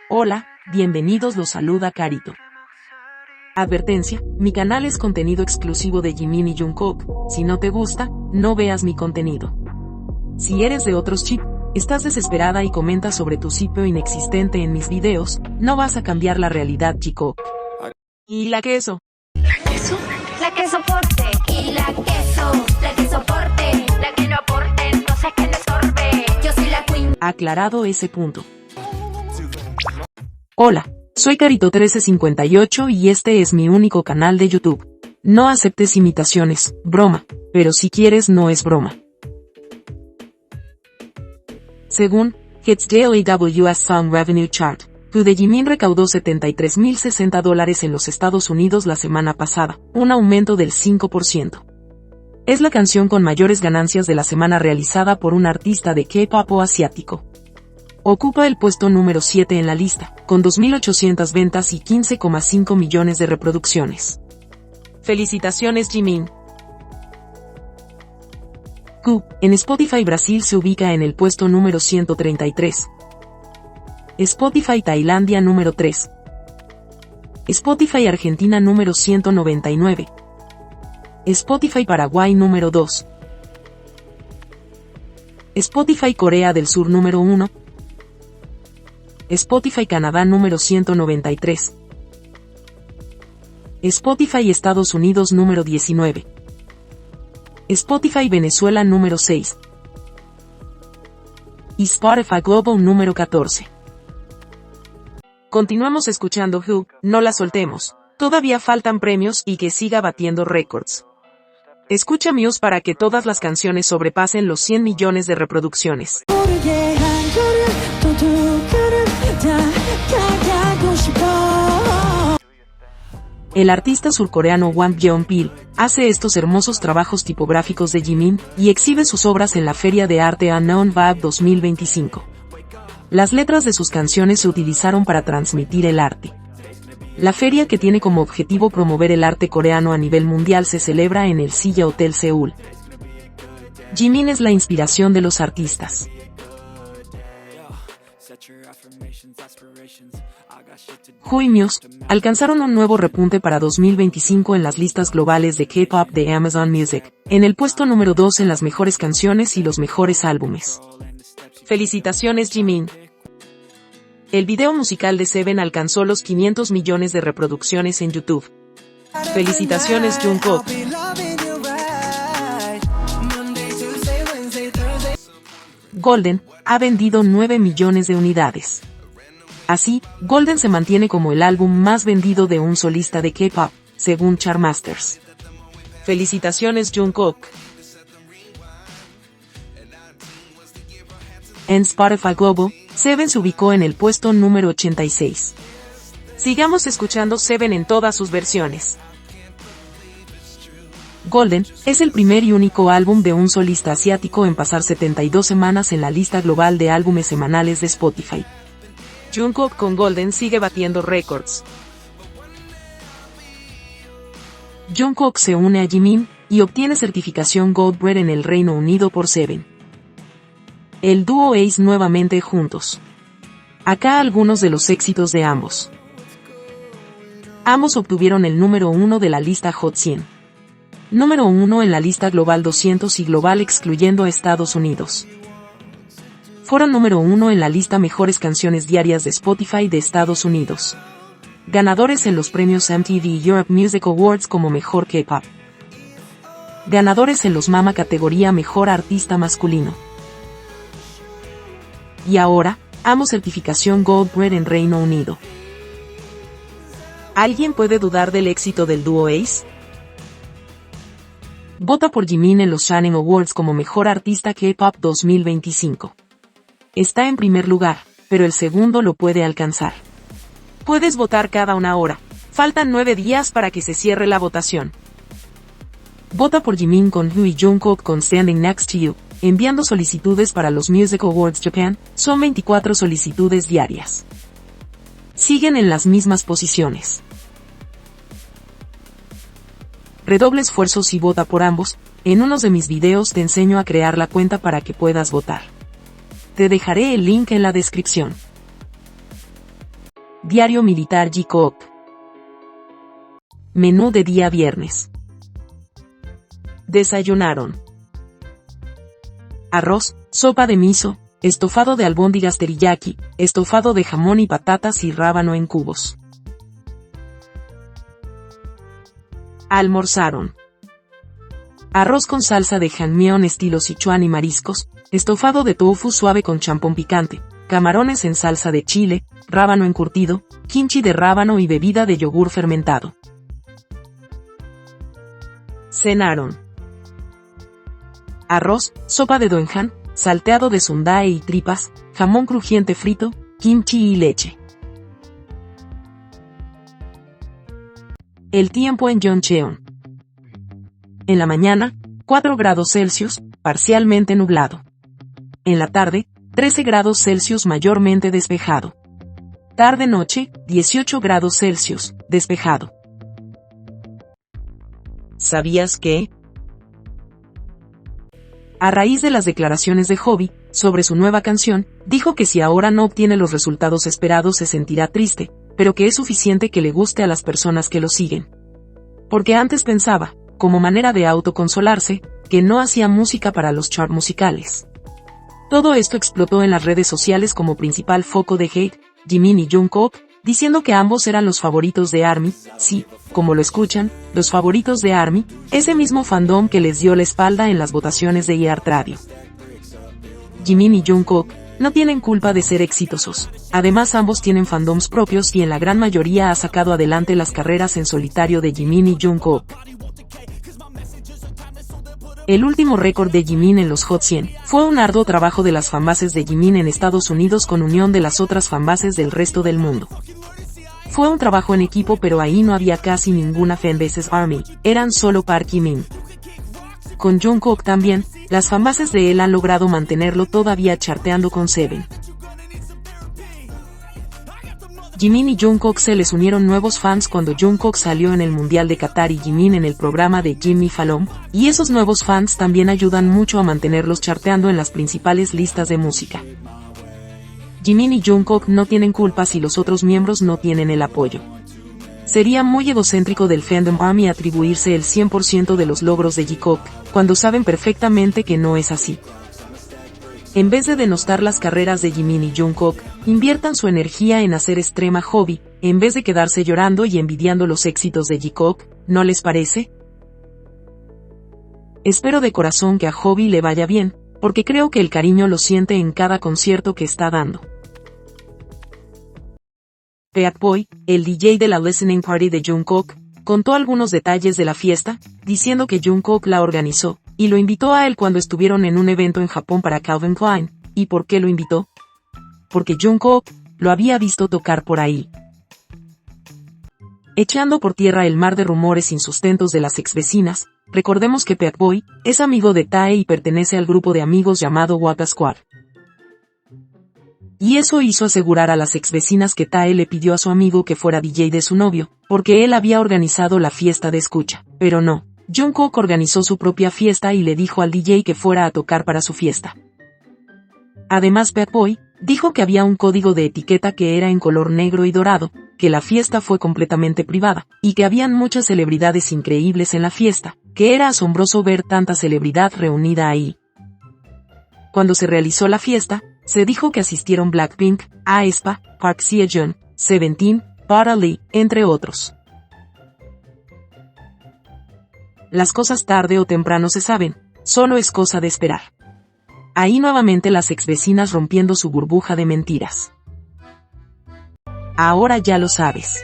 Hola, bienvenidos, los saluda Carito. Advertencia, mi canal es contenido exclusivo de Jimin y Jungkook, si no te gusta, no veas mi contenido. Si eres de otros chip, estás desesperada y comentas sobre tu sitio inexistente en mis videos, no vas a cambiar la realidad, chico. ¿Y la queso? ¿La queso? La que soporte. Y la que soporte. La que no aporte, entonces que le sorbe. Yo soy la queen. Aclarado ese punto. Hola, soy Carito1358 y este es mi único canal de YouTube. No aceptes imitaciones, broma, pero si quieres no es broma. Según Hits Daily US Song Revenue Chart, Who de Jimin recaudó $73,060 en los Estados Unidos la semana pasada, un aumento del 5%. Es la canción con mayores ganancias de la semana realizada por un artista de K-pop o asiático. Ocupa el puesto número 7 en la lista, con 2.800 ventas y 15,5 millones de reproducciones. ¡Felicidades, Jimin! Who, en Spotify Brasil se ubica en el puesto número 133. Spotify Tailandia número 3. Spotify Argentina número 199. Spotify Paraguay número 2. Spotify Corea del Sur número 1. Spotify Canadá número 193. Spotify Estados Unidos número 19. Spotify Venezuela número 6. Y Spotify Global número 14. Continuamos escuchando Who, no la soltemos. Todavía faltan premios y que siga batiendo récords. Escucha Muse para que todas las canciones sobrepasen los 100 millones de reproducciones. El artista surcoreano Wang Yeonpil hace estos hermosos trabajos tipográficos de Jimin y exhibe sus obras en la Feria de Arte Unknown Vibe 2025. Las letras de sus canciones se utilizaron para transmitir el arte. La feria, que tiene como objetivo promover el arte coreano a nivel mundial, se celebra en el Silla Hotel Seúl. Jimin es la inspiración de los artistas. Who y Muse alcanzaron un nuevo repunte para 2025 en las listas globales de K-pop de Amazon Music, en el puesto número 2 en las mejores canciones y los mejores álbumes. ¡Felicitaciones, Jimin! El video musical de Seven alcanzó los 500 millones de reproducciones en YouTube. ¡Felicitaciones, Jungkook! Golden ha vendido 9 millones de unidades. Así, Golden se mantiene como el álbum más vendido de un solista de K-pop, según Chartmasters. ¡Felicitaciones, Jungkook! En Spotify Global, Seven se ubicó en el puesto número 86. Sigamos escuchando Seven en todas sus versiones. Golden es el primer y único álbum de un solista asiático en pasar 72 semanas en la lista global de álbumes semanales de Spotify. Jungkook con Golden sigue batiendo récords. Jungkook se une a Jimin y obtiene certificación Gold Red en el Reino Unido por Seven. El dúo Ace nuevamente juntos. Acá algunos de los éxitos de ambos. Ambos obtuvieron el número 1 de la lista Hot 100. Número 1 en la lista Global 200 y Global excluyendo a Estados Unidos. Fueron número 1 en la lista Mejores Canciones Diarias de Spotify de Estados Unidos. Ganadores en los premios MTV Europe Music Awards como Mejor K-pop. Ganadores en los MAMA categoría Mejor Artista Masculino. Y ahora, ambos certificación Gold Red en Reino Unido. ¿Alguien puede dudar del éxito del dúo Ace? Vota por Jimin en los Shannon Awards como Mejor Artista K-pop 2025. Está en primer lugar, pero el segundo lo puede alcanzar. Puedes votar cada una hora. Faltan 9 días para que se cierre la votación. Vota por Jimin con Who y Jungkook con Standing Next to You, enviando solicitudes para los Music Awards Japan. Son 24 solicitudes diarias. Siguen en las mismas posiciones. Redoble esfuerzos y vota por ambos. En unos de mis videos te enseño a crear la cuenta para que puedas votar. Te dejaré el link en la descripción. Diario Militar J-Coop. Menú de día viernes. Desayunaron: arroz, sopa de miso, estofado de albóndigas teriyaki, estofado de jamón y patatas y rábano en cubos. Almorzaron: arroz con salsa de jangmyeon estilo Sichuan y mariscos, estofado de tofu suave con champón picante, camarones en salsa de chile, rábano encurtido, kimchi de rábano y bebida de yogur fermentado. Cenaron: arroz, sopa de doenjang, salteado de sundae y tripas, jamón crujiente frito, kimchi y leche. El tiempo en Yeoncheon. En la mañana, 4 grados Celsius, parcialmente nublado. En la tarde, 13 grados Celsius mayormente despejado. Tarde-noche, 18 grados Celsius, despejado. ¿Sabías que? A raíz de las declaraciones de Hobi sobre su nueva canción, dijo que si ahora no obtiene los resultados esperados se sentirá triste, pero que es suficiente que le guste a las personas que lo siguen. Porque antes pensaba, como manera de autoconsolarse, que no hacía música para los charts musicales. Todo esto explotó en las redes sociales como principal foco de hate, Jimin y Jungkook, diciendo que ambos eran los favoritos de ARMY, sí, como lo escuchan, los favoritos de ARMY, ese mismo fandom que les dio la espalda en las votaciones de iHeart Radio. Jimin y Jungkook no tienen culpa de ser exitosos, además ambos tienen fandoms propios y en la gran mayoría ha sacado adelante las carreras en solitario de Jimin y Jungkook. El último récord de Jimin en los Hot 100 fue un arduo trabajo de las fanbases de Jimin en Estados Unidos con unión de las otras fanbases del resto del mundo. Fue un trabajo en equipo, pero ahí no había casi ninguna fanbase ARMY, eran solo Park Jimin. Con Jungkook también, las fanbases de él han logrado mantenerlo todavía charteando con Seven. Jimin y Jungkook se les unieron nuevos fans cuando Jungkook salió en el Mundial de Qatar y Jimin en el programa de Jimmy Fallon, y esos nuevos fans también ayudan mucho a mantenerlos charteando en las principales listas de música. Jimin y Jungkook no tienen culpa si los otros miembros no tienen el apoyo. Sería muy egocéntrico del fandom ARMY atribuirse el 100% de los logros de J-Coop, cuando saben perfectamente que no es así. En vez de denostar las carreras de Jimin y Jungkook, inviertan su energía en hacer extrema hobby, en vez de quedarse llorando y envidiando los éxitos de J-Coop, ¿no les parece? Espero de corazón que a Hobi le vaya bien, porque creo que el cariño lo siente en cada concierto que está dando. Peak Boy, el DJ de la listening party de Jungkook, contó algunos detalles de la fiesta, diciendo que Jungkook la organizó, y lo invitó a él cuando estuvieron en un evento en Japón para Calvin Klein. ¿Y por qué lo invitó? Porque Jungkook lo había visto tocar por ahí. Echando por tierra el mar de rumores insustentos de las exvecinas, recordemos que Peak Boy es amigo de Tae y pertenece al grupo de amigos llamado Waka Squad. Y eso hizo asegurar a las exvecinas que Tae le pidió a su amigo que fuera DJ de su novio, porque él había organizado la fiesta de escucha, pero no. Jungkook organizó su propia fiesta y le dijo al DJ que fuera a tocar para su fiesta. Además, Peak Boy dijo que había un código de etiqueta que era en color negro y dorado, que la fiesta fue completamente privada, y que habían muchas celebridades increíbles en la fiesta, que era asombroso ver tanta celebridad reunida ahí. Cuando se realizó la fiesta, se dijo que asistieron Blackpink, aespa, Park Seo-joon, Seventeen, Para Lee, entre otros. Las cosas tarde o temprano se saben, solo es cosa de esperar. Ahí nuevamente las exvecinas rompiendo su burbuja de mentiras. Ahora ya lo sabes.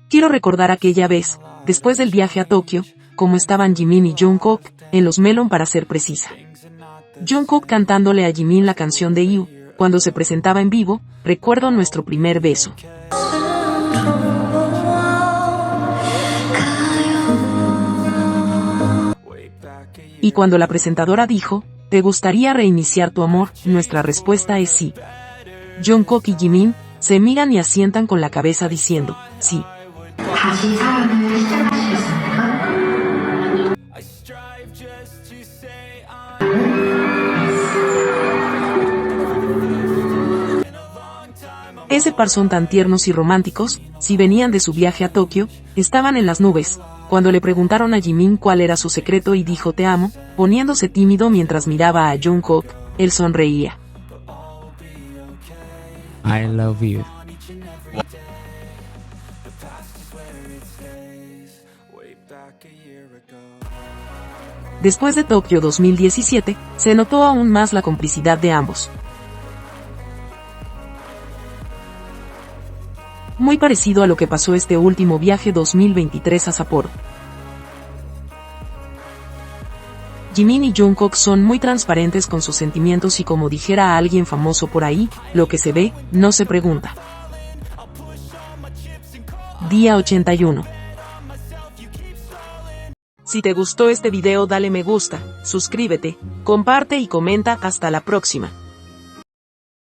Quiero recordar aquella vez, después del viaje a Tokio, como estaban Jimin y Jungkook, en los Melon para ser precisa. Jungkook cantándole a Jimin la canción de IU, cuando se presentaba en vivo, recuerdo nuestro primer beso. Y cuando la presentadora dijo, ¿te gustaría reiniciar tu amor? Nuestra respuesta es sí. Jungkook y Jimin se miran y asientan con la cabeza diciendo, sí. Ese par son tan tiernos y románticos. Si venían de su viaje a Tokio, estaban en las nubes, cuando le preguntaron a Jimin cuál era su secreto y dijo te amo, poniéndose tímido mientras miraba a Jungkook, él sonreía. I love you. Después de Tokio 2017, se notó aún más la complicidad de ambos. Muy parecido a lo que pasó este último viaje 2023 a Sapporo. Jimin y Jungkook son muy transparentes con sus sentimientos y como dijera a alguien famoso por ahí, lo que se ve, no se pregunta. Día 81. Si te gustó este video dale me gusta, suscríbete, comparte y comenta. Hasta la próxima.